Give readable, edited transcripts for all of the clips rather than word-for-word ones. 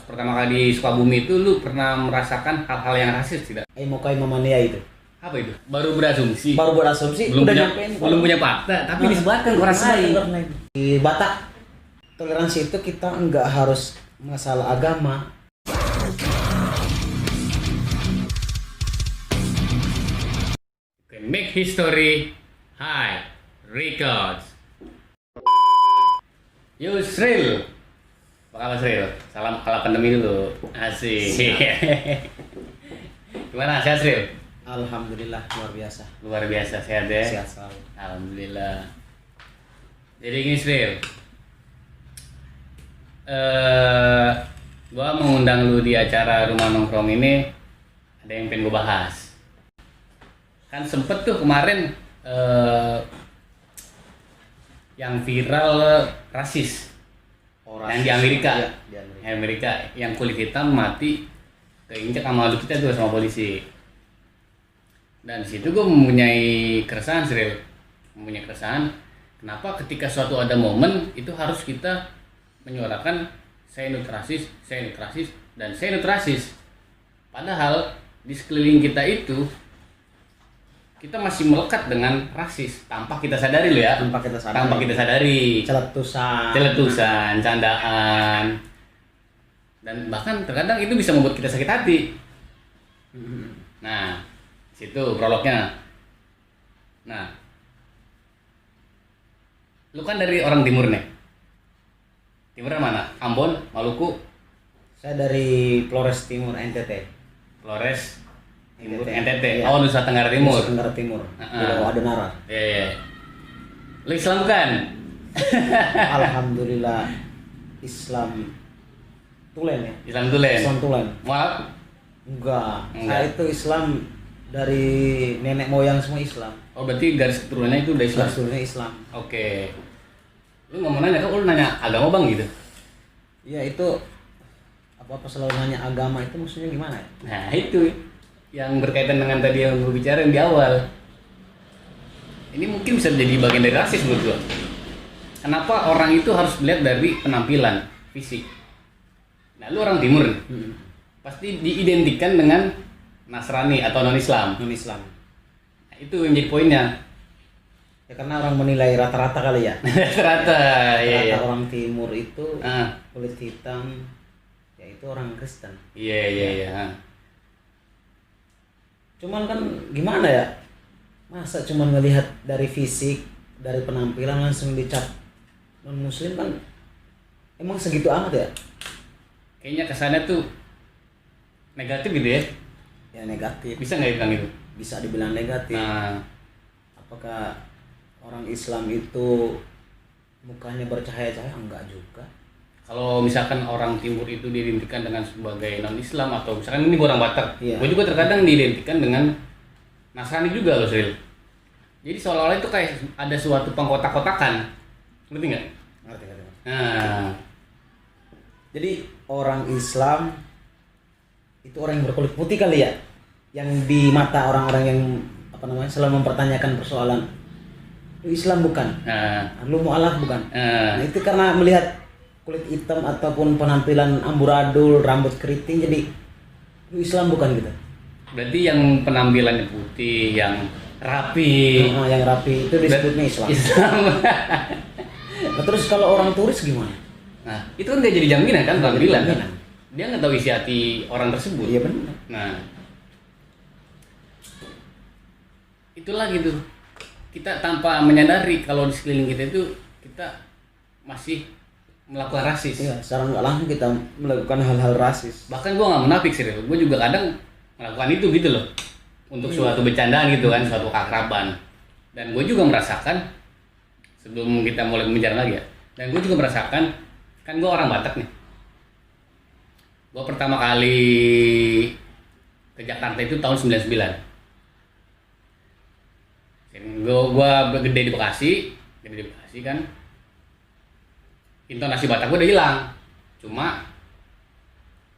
pertama kali di Sukabumi itu lu pernah merasakan hal-hal yang rasis tidak? Mokai Mamania itu. Apa itu? Baru berasumsi. Baru berasumsi belum udah punya, nyampein. belum punya fakta, tapi disebarkan ke orang lain. Di Batak toleransi itu kita nggak harus masalah agama. Make history high records. Yusril, apa kabar Sril? Salam kala pandemi dulu. Asik. Gimana sehat Sril? Alhamdulillah luar biasa. Luar biasa sehat ya. Sehat selalu. Alhamdulillah. Jadi gini Sril, gua mengundang lu di acara rumah nongkrong ini, ada yang pengen gua bahas. Kan sempet tuh kemarin yang viral rasis, yang di Amerika, ya, di Amerika. Yang Amerika, yang kulit hitam mati keinjak sama adik kita tuh sama polisi. Dan di situ gue mempunyai keresahan, Sril. Mempunyai keresahan, kenapa ketika suatu ada momen itu harus kita menyuarakan saya nut rasis, dan saya nut rasis. Padahal di sekeliling kita itu kita masih melekat dengan rasis tanpa kita sadari loh ya. Tanpa kita sadari. Celetusan, candaan. Dan bahkan terkadang itu bisa membuat kita sakit hati. Nah, situ prolognya. Nah, lu kan dari orang timur nih. Timurnya mana? Ambon, Maluku? Saya dari Flores Timur, NTT. Flores Timur, NTT. NTT. Iya. Oh, Nusa Tenggara Timur. Nusa Tenggara Timur. Di Adenara. Iya. Lu Islam kan? Alhamdulillah Islam Tulen ya. Islam Tulen. Islam Tulen. Maaf. Enggak. Saya itu Islam dari nenek moyang semua Islam. Oh, berarti garis keturunannya itu udah Islam. Rasulnya Islam. Oke. Lu nggak mau nanya, kan lu nanya agama bang gitu. Iya itu apa selalu nanya agama itu maksudnya gimana ya? Nah itu yang berkaitan dengan tadi yang gue bicarain di awal. Ini mungkin bisa menjadi bagian dari rasis menurut gue. Kenapa orang itu harus melihat dari penampilan fisik? Nah lu orang timur nih. Pasti diidentikan dengan Nasrani atau non-Islam. Non-Islam. Nah, itu yang menjadi poinnya. Ya karena orang menilai rata-rata kali ya. Rata-rata, iya. Orang timur itu Ah. kulit hitam, ya itu orang Kristen. Iya. Cuman kan gimana ya? Masa cuman ngelihat dari fisik, dari penampilan langsung dicap non-muslim kan? Emang segitu amat ya? Kayaknya kesannya tuh negatif gitu ya. Ya negatif. Bisa nggak dibilang itu? Bisa dibilang negatif. Nah, Apakah orang Islam itu mukanya bercahaya-cahaya? Enggak juga. kalau misalkan orang timur itu diidentikan dengan sebagai non-Islam atau misalkan ini gua orang Batak, Iya. gue juga terkadang diidentikan dengan Nasrani juga loh, Sril. Jadi seolah-olah itu kayak ada suatu pengkotak-kotakan, ngerti nggak? Ngerti. Nah, Jadi orang Islam itu orang yang berkulit putih kali ya, yang di mata orang-orang yang selalu mempertanyakan persoalan lu Islam bukan, lu mu'alaf bukan. Nah, itu karena melihat kulit hitam ataupun penampilan amburadul, rambut keriting, jadi lu Islam bukan gitu. berarti yang penampilannya putih, yang rapi, Yang rapi itu disebutnya Islam. Nah, terus kalau orang turis gimana? Nah, itu kan nggak jadi jaminan kan penampilan. jaminan. Dia nggak tahu isi hati orang tersebut. Iya benar. Nah, itulah gitu. Kita tanpa menyadari kalau di sekeliling kita itu kita masih melakukan rasis. Iya, secara nggak langsung kita melakukan hal-hal rasis. Bahkan gue nggak munafik sih, gue juga kadang melakukan itu gitu loh, untuk suatu bercandaan gitu kan, suatu keakraban. Dan gue juga merasakan sebelum kita mulai membicarakan lagi ya. Dan gue juga merasakan, kan gue orang Batak nih. Gue pertama kali ke Jakarta itu tahun 99. Gue gede di Bekasi kan. Intonasi Batak gue udah hilang. Cuma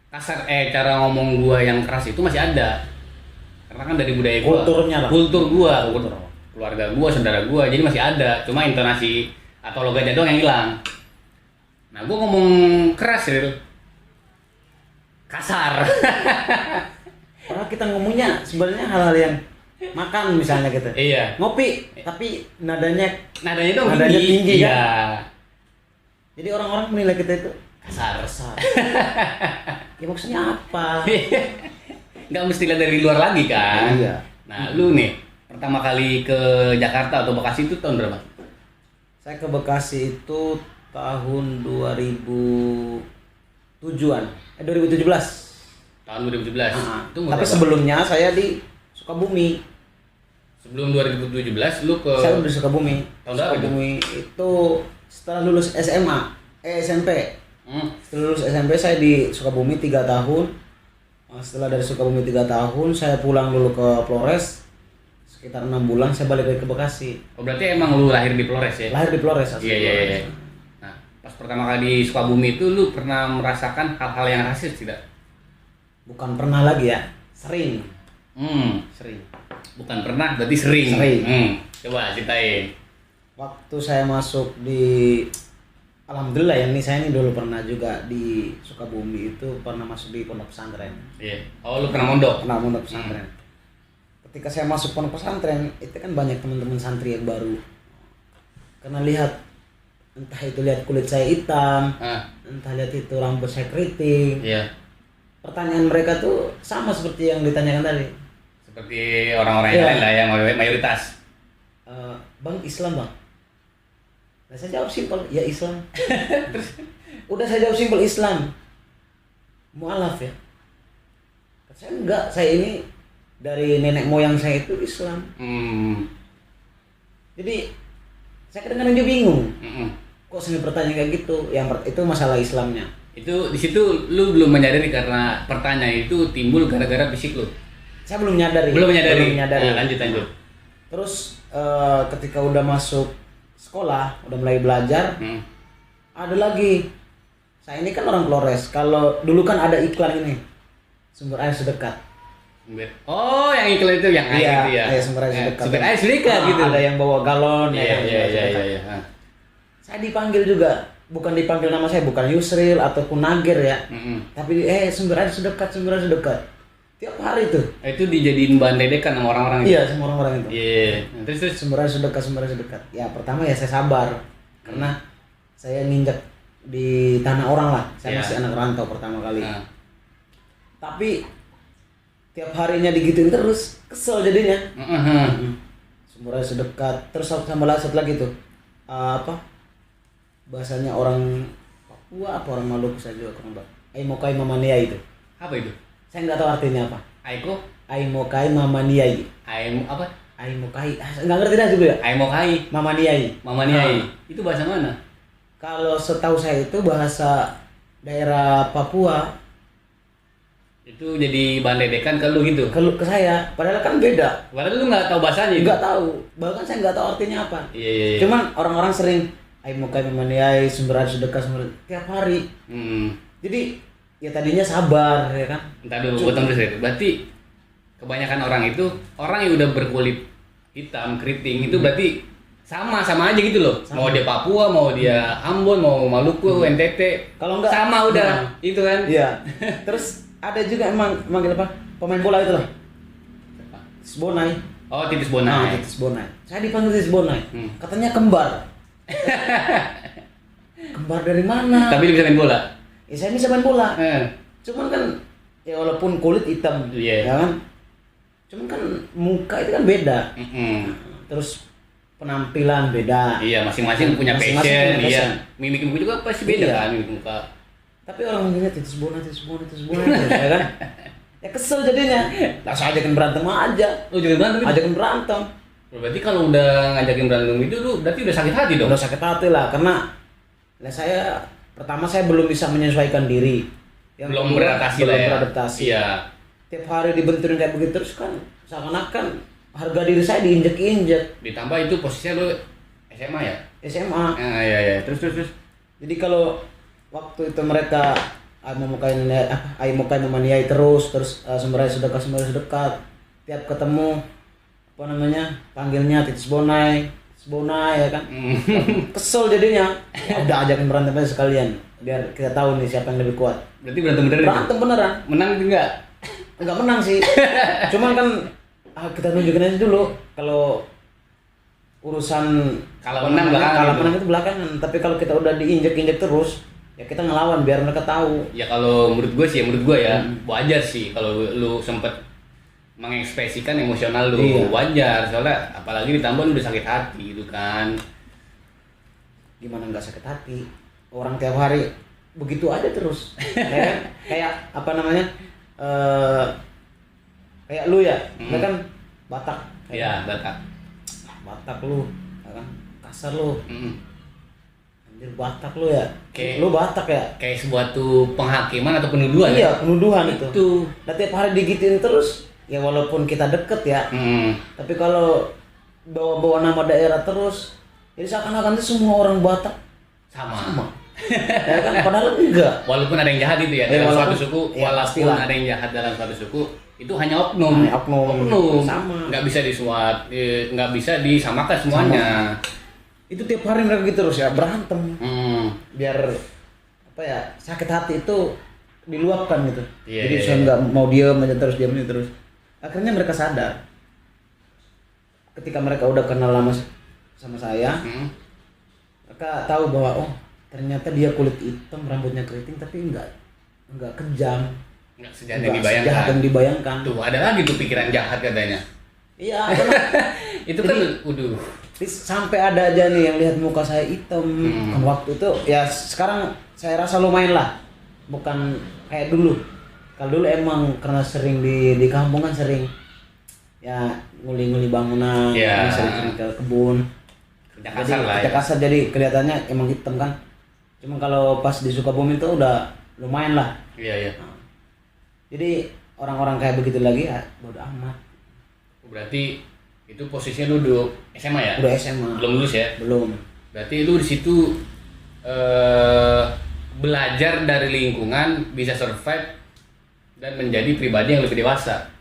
cara ngomong gue yang keras itu masih ada. Karena kan dari budaya gue. Kultur gue, keluarga gue, saudara gue, jadi masih ada. Cuma intonasi atau logatnya doang yang hilang. Nah, gue ngomong keras, Ril. kasar. Padahal kita ngomongnya sebenarnya hal-hal yang makan misalnya gitu. Iya. Ngopi, tapi nadanya Nadanya itu Nadanya tinggi, kan? Iya. jadi orang-orang menilai kita itu Kasar. kasar. Ya maksudnya apa? Nggak mesti lihat dari luar lagi kan. Iya. Nah, lu nih pertama kali ke Jakarta atau Bekasi itu tahun berapa? Saya ke Bekasi itu tahun 2007-an. 2017. Tahun 2017. Nah, Itu umur tapi berapa? sebelumnya saya di Sukabumi. Sebelum 2017 lu ke Saya udah di Sukabumi. Tahun berapa itu? Sukabumi itu setelah lulus SMA, SMP. Setelah lulus SMP saya di Sukabumi 3 tahun. Setelah dari Sukabumi 3 tahun, saya pulang dulu ke Flores. Sekitar 6 bulan saya balik lagi ke Bekasi. Oh, berarti emang lu lahir di Flores ya? Lahir di Flores asli. Iya, iya, iya. Nah, pas pertama kali di Sukabumi itu lu pernah merasakan hal-hal yang rasis tidak? Bukan pernah lagi ya, sering. Sering. Bukan pernah, berarti sering. Sering. Coba ceritain. Waktu saya masuk di Alhamdulillah ya, saya ini dulu pernah juga di Sukabumi itu pernah masuk di pondok pesantren. Iya. Oh, lu pernah mondok? Pernah pondok pesantren. Ketika saya masuk pondok pesantren, itu kan banyak teman-teman santri yang baru. Karena lihat entah itu lihat kulit saya hitam, entah lihat itu rambut saya keriting. Iya. Pertanyaan mereka tuh sama seperti yang ditanyakan tadi. Seperti orang-orang yang Iya. lain lah yang mayoritas. Bang, Islam bang? Nah, saya jawab simpel, ya Islam. Udah saya jawab simpel, Islam. Mualaf ya? Saya enggak, saya ini dari nenek moyang saya itu Islam. Jadi saya kadang-kadang juga bingung. Kok sering bertanya kayak gitu? Itu masalah Islamnya. Itu di situ lu belum menyadari karena pertanyaan itu timbul gara-gara fisik lu. Saya belum menyadari. Belum menyadari. Nah, Lanjut. Terus ketika udah masuk sekolah, udah mulai belajar, ada lagi. Saya ini kan orang Flores. Kalau dulu kan ada iklan ini, sumber air sedekat. Oh, yang iklan itu yang air itu ya. Iya, sumber air sedekat. Sumber air sedekat gitu. Ada yang bawa galon. Iya, ya kan, iya, sumber air iya, sedekat. iya. Saya dipanggil juga, bukan dipanggil nama saya, bukan Yusril ataupun Nagir ya. Tapi sumber air sedekat, sumber air sedekat. Tiap hari tuh. Itu dijadiin bahan ledekan sama orang-orang itu. Iya, sama orang-orang itu. Iya. Terus Sumber air sedekat, sumber air sedekat. Ya pertama ya saya sabar, karena saya nginjak di tanah orang lah. Saya Iya. masih anak rantau pertama kali. Nah. Tapi tiap harinya digituin terus, kesel jadinya. Sumber air sedekat, terus sama satu lagi tuh bahasanya orang Papua apa orang Maluku, saya juga kurang tahu. Aimokai mamaniai itu. Apa itu? Saya nggak tahu artinya apa. Aiko? Aimokai mamaniai. Aimo apa? Aimokai, nggak ngerti dah juga ya. Aimokai. Mamaniai. Mamaniai. Itu bahasa mana? Kalau setahu saya itu bahasa daerah Papua. Itu jadi bahan ledekan ke lu gitu. Ke saya, padahal kan beda. Padahal lu nggak tahu bahasanya. Nggak tahu, bahkan saya nggak tahu artinya apa. Iya. Cuman orang-orang sering Aimokai mamaniai, sumber air sedekah, tiap hari. Jadi ya tadinya sabar ya kan. Entar dulu, potong terus ya. Berarti kebanyakan orang itu orang yang udah berkulit hitam, keriting itu berarti sama aja gitu loh. Sama. Mau dia Papua, mau dia Ambon, mau Maluku, NTT. Kalau enggak Sama udah. Itu kan. Iya. Terus ada juga emang manggil apa? Pemain bola itu loh. Titis Bonai. Oh, Titis Bonai. Titis Bonai. Saya dipanggil Titis Bonai. Katanya kembar. Kembar dari mana? Tapi dia bisa main bola. Ya saya bisa main bola. Cuman kan ya walaupun kulit hitam, Iya. ya kan. Cuman kan muka itu kan beda. Terus penampilan beda. Iya, masing-masing punya Masing-masing passion. punya Iya. passion. Mimik muka juga pasti beda Iya. kan, mimik muka. Tapi orang manggilnya Titis Bonai terus, ya kan. Ya kesel jadinya. Langsung ajakin berantem aja. Lu juga berantem itu? Ajakin berantem. Berarti kalau udah ngajakin berantem itu lu berarti udah sakit hati dong. Udah sakit hati lah, karena saya pertama saya belum bisa menyesuaikan diri. Belum kedua, beradaptasi belum lah ya. beradaptasi. Iya. Tiap hari dibenturin kayak begitu terus kan seakan-akan harga diri saya diinjek-injek. Ditambah itu posisinya lu SMA ya? SMA. Iya. Terus. Jadi kalau waktu itu mereka Aimokai memaniai terus sumber air sedekah. Tiap ketemu panggilnya Titis Bonai. Sebona ya kan. Kesel jadinya. Udah ajakin berantem aja sekalian biar kita tahu nih siapa yang lebih kuat. Berarti berantem beneran? Berantem beneran. Menang enggak? Enggak menang sih. Cuman kan kita tunjukin aja dulu kalau urusan Kalau menang belakangan kalau gitu. menang itu belakangan, tapi kalau kita udah diinjek-injek terus ya kita ngelawan biar mereka tahu. Ya kalau menurut gue sih, wajar sih kalau lu sempet mengekspresikan emosional lu. Iya. Wajar, soalnya apalagi ditambah lu udah sakit hati gitu kan. Gimana nggak sakit hati, orang tiap hari begitu aja terus. kayak apa namanya, kayak lu ya, lu kan Batak. Iya, Batak. Batak lu, ya kan kasar lu. Anjir Batak lu ya, Kayak- lu Batak ya. Kayak sebuah tuh penghakiman atau penuduhan. Iya, penuduhan itu. Itu. Nah, tiap hari digituin terus, ya walaupun kita deket ya, tapi kalau bawa-bawa nama daerah terus, jadi seakan-akan itu semua orang Batak Sama. ya kan, padahal enggak. Walaupun ada yang jahat itu ya, Ya, dalam walaupun- suatu suku, ya, walaupun pastilah. ada yang jahat dalam suatu suku, itu hanya oknum. Hanya oknum. Sama. Nggak bisa nggak bisa disamakan semuanya. Itu tiap hari mereka gitu terus ya, berantem. Biar apa ya, sakit hati itu diluapkan gitu. Iya, Jadi iya, saya iya. nggak mau diam aja terus. Akhirnya mereka sadar. Ketika mereka udah kenal lama sama saya, mereka tahu bahwa oh ternyata dia kulit hitam, rambutnya keriting, tapi enggak kejam, Nggak sejahat yang enggak dibayangkan. sejahat yang dibayangkan. Tuh ada lagi tuh pikiran jahat katanya. Iya, karena Itu kan, Jadi- sampai ada aja nih yang lihat muka saya hitam. Kan waktu itu ya, sekarang saya rasa lumayan lah, bukan kayak dulu. Kalau dulu emang karena sering di kampung kan sering ya nguli-nguli bangunan, Iya. sering ke kebun. kerja kasar lah Kerja ya. kasar jadi kelihatannya emang hitam kan. Cuma kalau pas di Sukabumi itu udah lumayan lah. Iya, iya. Jadi orang-orang kayak begitu lagi ya bodo amat. Berarti itu posisinya lu udah SMA ya? Udah SMA. Belum lulus ya? Belum. Berarti lu di situ belajar dari lingkungan, bisa survive dan menjadi pribadi yang lebih dewasa.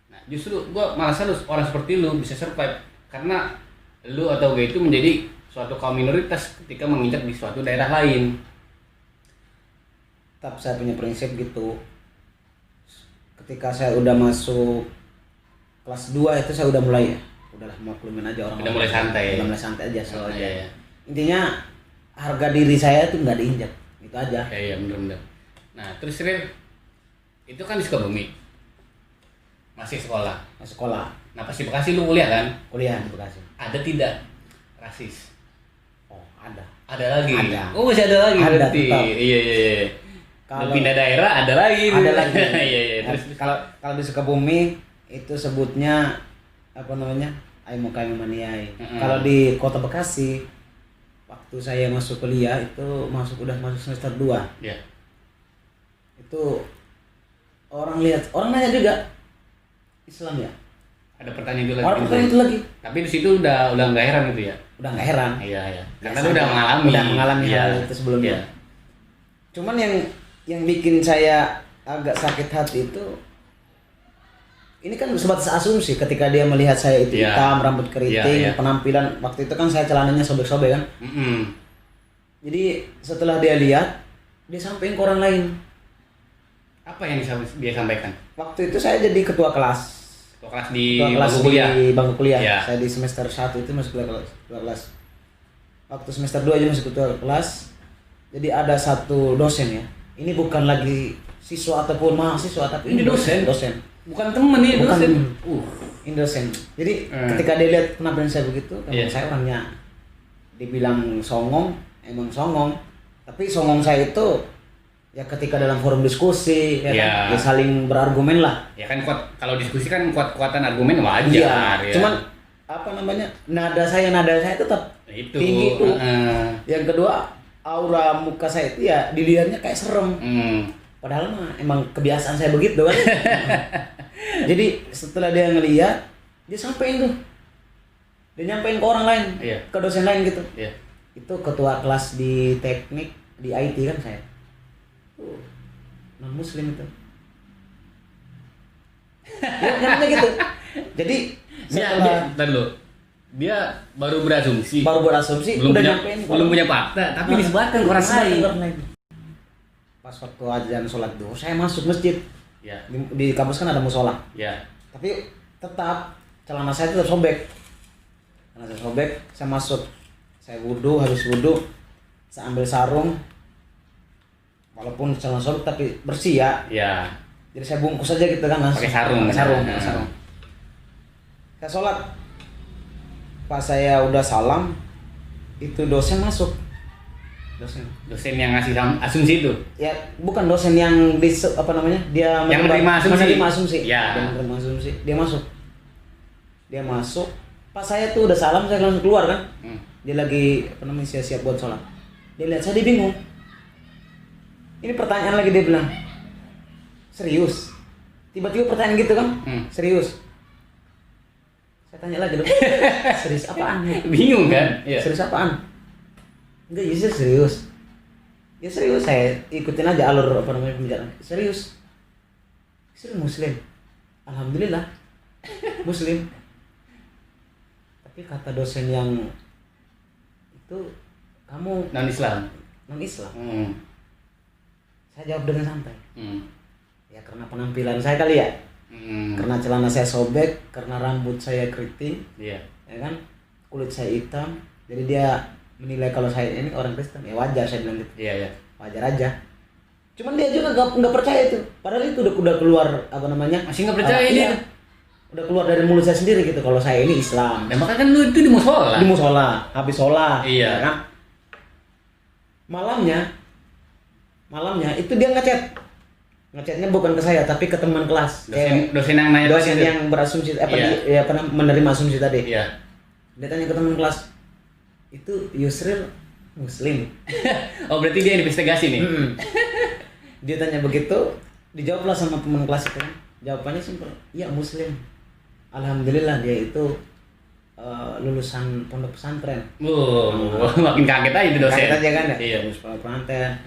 Nah, justru gua malah salut orang seperti lu bisa survive karena lu atau gue itu menjadi suatu kaum minoritas ketika menginjak di suatu daerah lain. Tetap saya punya prinsip gitu. Ketika saya udah masuk kelas 2 itu saya udah mulai ya. Udahlah maklumin aja orang. Udah mulai santai. Udah mulai santai aja soalnya. Iya, iya. Intinya harga diri saya tuh nggak diinjak. Gitu aja. Iya, iya, bener-bener. Nah, terus Ril, itu kan di Sukabumi. Masih sekolah. Masuk sekolah, Nah, pasti Bekasi lu kuliah kan? kuliah di Bekasi. Ada tidak rasis? Oh, ada. Ada lagi. Ada. Oh, masih ada lagi Ada, berarti. tetap. Iya, iya, iya. Kalau Kalau- pindah daerah ada lagi. Ada lagi. Iya, iya. Terus Kalau di Sukabumi itu sebutnya apa namanya? Aimokai Maniai. Kalau di Kota Bekasi waktu saya masuk kuliah itu udah masuk semester 2. ya. Itu orang nanya juga Islam ya. Ada pertanyaan itu lagi. Orang pertanyaan itu lagi. Tapi di situ udah nggak heran gitu ya. Udah nggak heran. Iya, iya. Karena Biasa lu udah aja. mengalami. Udah mengalami Iya. hal itu sebelumnya. Iya. Cuman yang bikin saya agak sakit hati itu ini kan sebatas asumsi ketika dia melihat saya itu Iya. hitam, rambut keriting, Iya, iya. penampilan waktu itu kan saya celananya sobek-sobek kan. Jadi setelah dia lihat, dia sampaikan ke orang lain. Apa yang dia sampaikan? Waktu itu saya jadi ketua kelas. Kelas di Ketua kelas bangku kuliah. di bangku kuliah. Iya. Saya di semester 1 itu masuk ketua kelas. Waktu semester 2 aja masuk ketua kelas. Jadi ada satu dosen ya. Ini bukan lagi siswa ataupun mahasiswa, tapi ini dosen. Bukan temen nih, Bukan dosen. temen. Ini dosen. Jadi ketika dia lihat penampilan saya begitu, Iya. saya orangnya dibilang songong, emang songong. Tapi songong saya itu ya ketika dalam forum diskusi ya, Iya. kan, ya saling berargumen lah. Ya kan kalau diskusi kan kuat-kuatan argumen wajar. Iya. Ya. Cuman apa namanya? Nada saya tetap itu. tinggi itu. Heeh. Yang kedua, aura muka saya itu ya dilihatnya kayak serem. Padahal mah emang kebiasaan saya begitu kan. Jadi setelah dia ngeliat, dia sampein tuh. Dia nyampein ke orang lain, Iya. ke dosen lain gitu. Iya. Itu ketua kelas di teknik di IT kan saya. Non muslim itu. Ya, namanya gitu. Jadi Dia, setelah ntar lu. dia baru berasumsi, belum belum udah punya nyampein belum punya fakta, tapi disebarkan ke orang lain. Pas waktu azan sholat duhur saya masuk masjid. Ya, Di kampus kan ada musola. ya, Tapi tetap celana saya tetap sobek. Celana saya sobek, saya masuk. Saya wudhu, habis wudhu saya ambil sarung. Walaupun celana sobek tapi bersih ya. ya. Jadi saya bungkus aja gitu kan langsung. Pakai sarung. Pakai sarung. Saya sholat. Pas saya udah salam, itu dosen masuk. Dosen yang ngasih asumsi itu. Ya, bukan dosen yang dia Yang menerima asumsi. Ya. Dia menerima asumsi. Dia masuk. Pas saya tuh udah salam, saya langsung keluar kan. Dia lagi siap-siap buat sholat. Dia lihat saya, dia bingung. Ini pertanyaan lagi, dia bilang, serius? Tiba-tiba pertanyaan gitu kan? Serius? Saya tanya lagi dong. Serius apaan? Bingung kan? Ya. Serius apaan? Enggak, ya serius. Ya serius, saya ikutin aja alur pembicaraan. Serius. Serius muslim. Alhamdulillah. Muslim. Tapi kata dosen yang itu, kamu Non-Islam. non-Islam. Saya jawab dengan santai. Ya karena penampilan saya kali ya. Karena celana saya sobek, karena rambut saya keriting. Iya. Ya kan? Kulit saya hitam. Jadi dia menilai kalau saya ini orang Kristen. Ya wajar saya bilang gitu. Iya, ya. Wajar aja. Cuman dia juga nggak percaya itu. Padahal itu udah keluar Masih nggak percaya dia. Iya. Udah keluar dari mulut saya sendiri gitu kalau saya ini Islam. Dan makanya kan lu itu di musola. Di musola, habis sholat. Iya. Ya kan? Malamnya itu dia ngechatnya bukan ke saya tapi ke teman kelas. Dosen yang nanya dosen yang berasumsi menerima asumsi tadi. Iya. Dia tanya ke teman kelas, itu Yusril muslim? Oh berarti dia investigasi nih. Dia tanya begitu, dijawablah sama teman kelas itu. Jawabannya simpel, iya muslim. Alhamdulillah dia itu lulusan pondok pesantren. Makin kaget aja itu dosen. Kaget aja kan ya? Iya. Lulus pondok pesantren.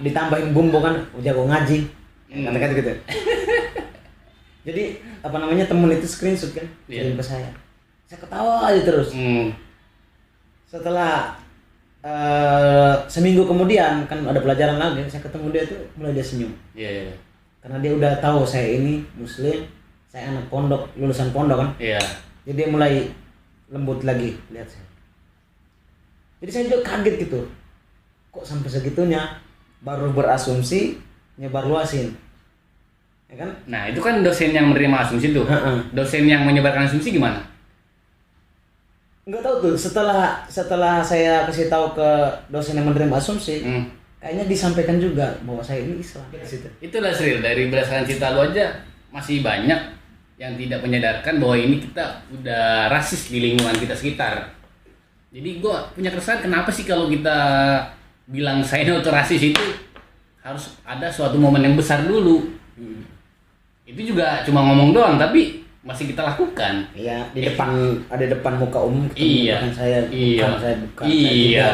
Ditambahin bumbu kan, jago ngaji. Kata-kata gitu. Jadi temen itu screenshot kan, kirim ke saya. Saya ketawa aja terus. Setelah seminggu kemudian kan ada pelajaran lagi, saya ketemu dia tuh mulai dia senyum. Iya. Karena dia udah tahu saya ini muslim, saya anak pondok, lulusan pondok kan. Iya. Jadi dia mulai lembut lagi lihat saya. Jadi saya juga kaget gitu. Kok sampai segitunya baru berasumsi nyebar luasin. Ya kan? Nah, itu kan dosen yang menerima asumsi tuh. Dosen yang menyebarkan asumsi gimana? Enggak tahu tuh, setelah saya kasih tahu ke dosen yang menerima asumsi, kayaknya disampaikan juga bahwa saya ini Islam di situ. Itulah Sril, dari berdasarkan cerita lu aja masih banyak yang tidak menyadarkan bahwa ini kita udah rasis di lingkungan kita sekitar. Jadi gua punya keresahan, kenapa sih kalau kita bilang saya ini rasis itu harus ada suatu momen yang besar dulu. Itu juga cuma ngomong doang tapi masih kita lakukan. Iya, di depan muka umum iya. Bukan saya, iya. bukan saya bukan. Iya.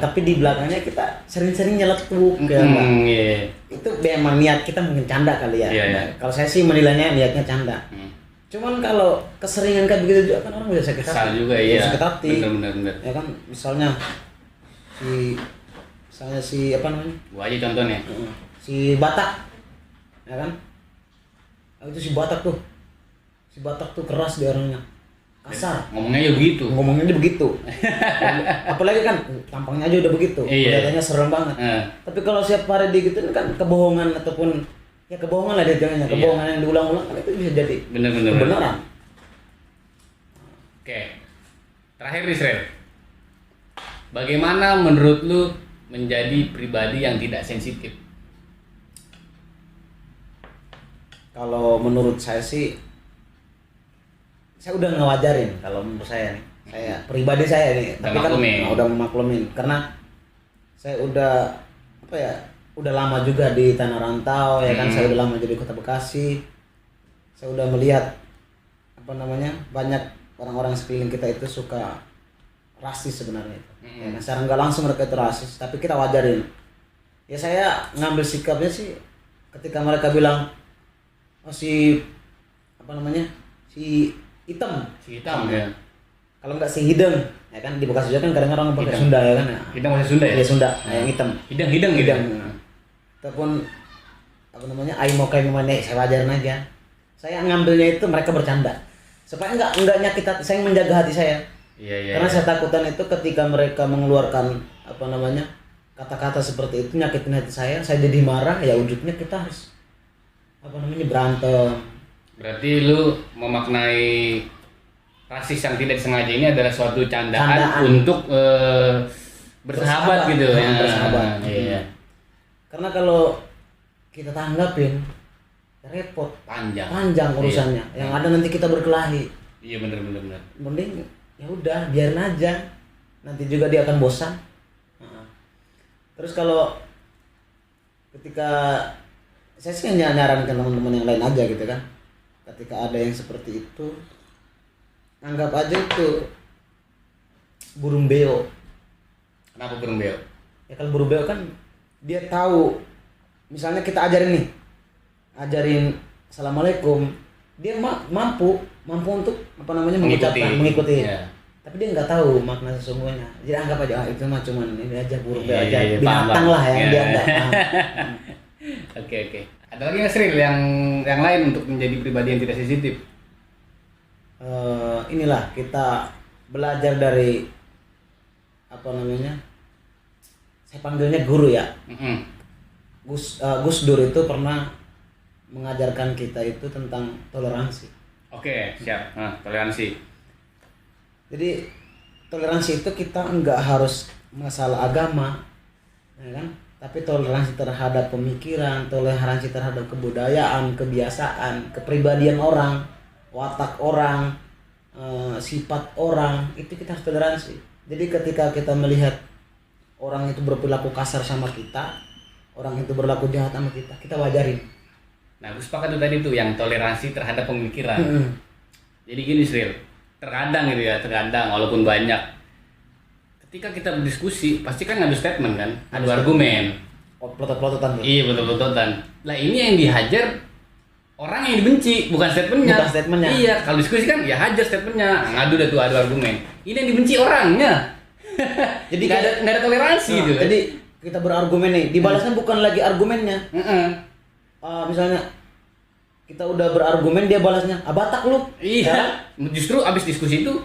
Tapi di belakangnya kita sering-sering nyeletuk iya. Itu memang niat kita mungkin canda kali ya. Iya. Kalau saya sih menilainya niatnya canda. Cuman kalau keseringan kayak begitu juga kan orang bisa sakit hati. Kesal juga iya. Sakit hati. Bener. Ya kan misalnya si apa namanya? Gua aja contohnya. Si Batak. Ya kan? Itu si Batak tuh keras dia orangnya, kasar. Ngomongnya aja begitu. Apalagi kan tampangnya aja udah begitu. Iya. Kelihatannya serem banget. Tapi kalau siap hari digituin kan kebohongan ataupun ya kebohongan lah dia jangannya. Kebohongan yang diulang-ulang kan itu bisa jadi kebenaran. Oke. Terakhir nih Srel. Bagaimana menurut lu menjadi pribadi yang tidak sensitif? Kalau menurut saya sih, saya udah ngewajarin kalau menurut saya nih. Saya pribadi saya nih, tapi kan udah memaklumin karena saya udah udah lama juga di tanah rantau ya kan. Saya udah lama jadi Kota Bekasi. Saya udah melihat banyak orang-orang sekeliling kita itu suka rasis sebenarnya. Ya kan secara nggak langsung mereka itu rasis, tapi kita wajarin. Ya saya ngambil sikapnya sih ketika mereka bilang si hitam ya. Kalau nggak si hideng, ya kan di Bekasi juga kan kadang-kadang orang pakai Hideng. Sunda ya kan. Hideng bahasa Sunda ya? Iya Sunda, yang hitam. Hideng gitu. Hideng. Ataupun apa namanya, aimo kayak mana, saya wajarin aja. Saya ngambilnya itu mereka bercanda. Supaya nggak nyakit hati, saya menjaga hati saya. Iya. Karena saya takutan itu ketika mereka mengeluarkan apa namanya kata-kata seperti itu nyakitin hati saya jadi marah, ya wujudnya kita harus apa namanya berantem. Berarti lu memaknai rasis yang tidak disengaja ini adalah suatu candaan. Untuk bersahabat gitu ya. Bersahabat. Iya. Karena kalau kita tanggapin repot, panjang urusannya. Yang ada nanti kita berkelahi. Iya benar. Mending ya udah biarin aja, nanti juga dia akan bosan. Terus kalau ketika saya sih nyarankan teman-teman yang lain aja gitu kan, ketika ada yang seperti itu anggap aja itu burung beo. Kenapa burung beo? Ya kalau burung beo kan dia tahu, misalnya kita ajarin assalamualaikum, dia mampu untuk apa namanya mengikuti. Ya. Tapi dia nggak tahu makna sesungguhnya. Jadi anggap aja itu mah cuman ini aja burung beo aja, Iya, binatang paham. lah ya, Iya. dia nggak paham. Oke. Ada lagi nggak Sril yang lain untuk menjadi pribadi yang tidak sensitif? Inilah kita belajar dari apa namanya, saya panggilnya guru ya. Gus Dur itu pernah mengajarkan kita itu tentang toleransi. Oke, siap. Nah, toleransi. Jadi toleransi itu kita nggak harus masalah agama, ya kan? Tapi toleransi terhadap pemikiran, toleransi terhadap kebudayaan, kebiasaan, kepribadian orang, watak orang, sifat orang, itu kita harus toleransi. Jadi ketika kita melihat orang itu berperilaku kasar sama kita, orang itu berlaku jahat sama kita wajarin. Nah, aku sepakat tuh tadi tuh yang toleransi terhadap pemikiran. Jadi gini Sril, terkadang walaupun banyak, ketika kita berdiskusi pasti kan ngadu statement kan, adu argumen. Pelotot-pelototan. Iya betul-betulan. Lah ini yang dihajar orang yang dibenci, bukan statementnya. Iya, kalau diskusi kan ya hajar statementnya, ngadu dah tuh adu argumen. Ini yang dibenci orangnya. Jadi nggak ada toleransi gitu. Jadi kita berargumen nih, dibalasnya bukan lagi argumennya. Misalnya kita udah berargumen, dia balasnya Batak lu. Iya. Justru abis diskusi itu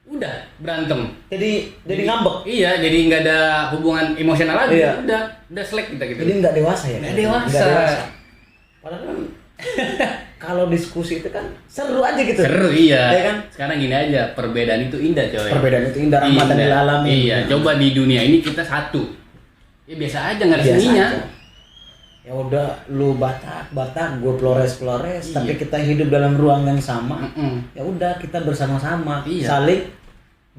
udah berantem. Jadi ngambek. Iya, jadi nggak ada hubungan emosional lagi. Iya. Udah selek kita gitu. Jadi nggak dewasa ya. Nggak dewasa. Padahal kan kalau diskusi itu kan seru aja gitu. Seru iya. Ya kan? Sekarang gini aja, perbedaan itu indah coy. Perbedaan itu indah, rahmatan lil alamin. Iya, coba di dunia ini kita satu. Ya biasa aja nggak ada seninya. Ya udah, lu Batak, gue Flores, iya. Tapi kita hidup dalam ruang yang sama. Ya udah, kita bersama-sama, saling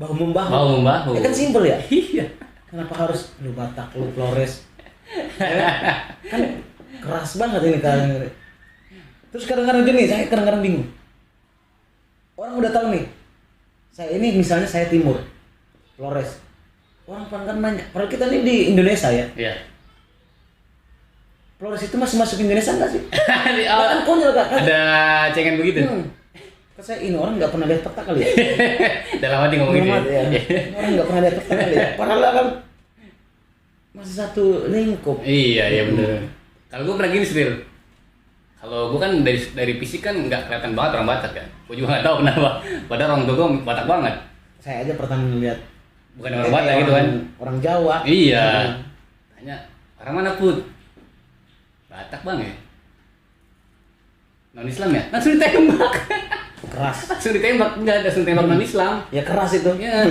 bahu membahu. Ya kan simpel ya. Iya. Kenapa harus lu Batak, lu Flores? Ya, kan keras banget ini kalian. Terus kadang-kadang gini, saya kadang-kadang bingung. Orang udah tahu nih, saya ini misalnya saya Timur, Flores. Orang kan nanya, padahal kita ini di Indonesia ya. Iya. Flores itu masih masuk Indonesia nggak sih? Kan konyol kan? Ada cengen begitu. Kan saya ini orang nggak pernah lihat peta kali ya. Dalam hati ngomong gitu. Ya. Orang nggak pernah lihat peta kali ya. Padahal kan masih satu lingkup. Iya benar. Kalau gue pernah gini Sril. Kalau gue kan dari fisik kan nggak kelihatan banget orang Batak kan. Gue juga nggak tahu kenapa. Padahal orang tua gue Batak banget. Saya aja pertama melihat. Bukan orang Batak gitu kan. Orang Jawa. Iya. Tanya orang mana Put? Batak bang ya? Non Islam ya? Langsung ditembak. Keras. Langsung ditembak, enggak langsung tembak non Islam. Ya keras itu. Ya,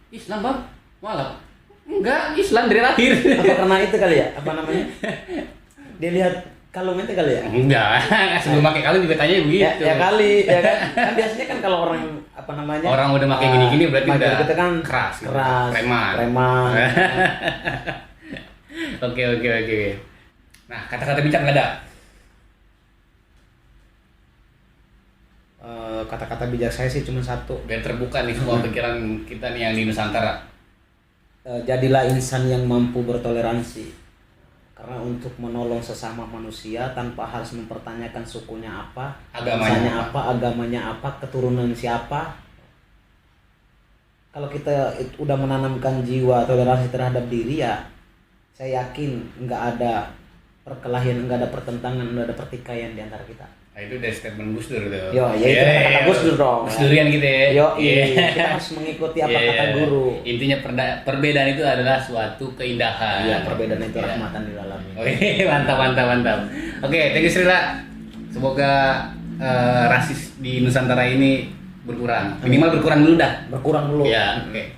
Islam bang, malah enggak Islam dari lahir. Apa karena itu kali ya? Apa namanya? Dia lihat kalung itu kali ya? Enggak, sebelum pakai kalung juga tanya begitu. Ya kali, ya kan? Kan biasanya kan kalau orang apa namanya? Orang udah pakai gini-gini berarti udah kita kan keras. Preman. Oke. Nah, kata-kata bijak nggak ada? Kata-kata bijak saya sih cuma satu. Biar terbuka nih semua pikiran kita nih yang di Nusantara. Jadilah insan yang mampu bertoleransi. Karena untuk menolong sesama manusia tanpa harus mempertanyakan sukunya apa, agamanya apa, keturunan siapa. kalau kita udah menanamkan jiwa toleransi terhadap diri ya, saya yakin nggak ada perkelahian, nggak ada pertentangan, nggak ada pertikaian di antara kita. Nah, itu dari statement Gus Dur tuh. Yo, ya itu kata Gus Dur dong. Gus Durian gitu ya. Yo, kita harus mengikuti apa kata guru. Intinya perbedaan itu adalah suatu keindahan. Iya, perbedaan itu rahmatan lil alamin. Oke, mantap. Oke, thank you Srila. Semoga rasis di Nusantara ini berkurang. Minimal berkurang dulu dah. Berkurang dulu. Ya, oke.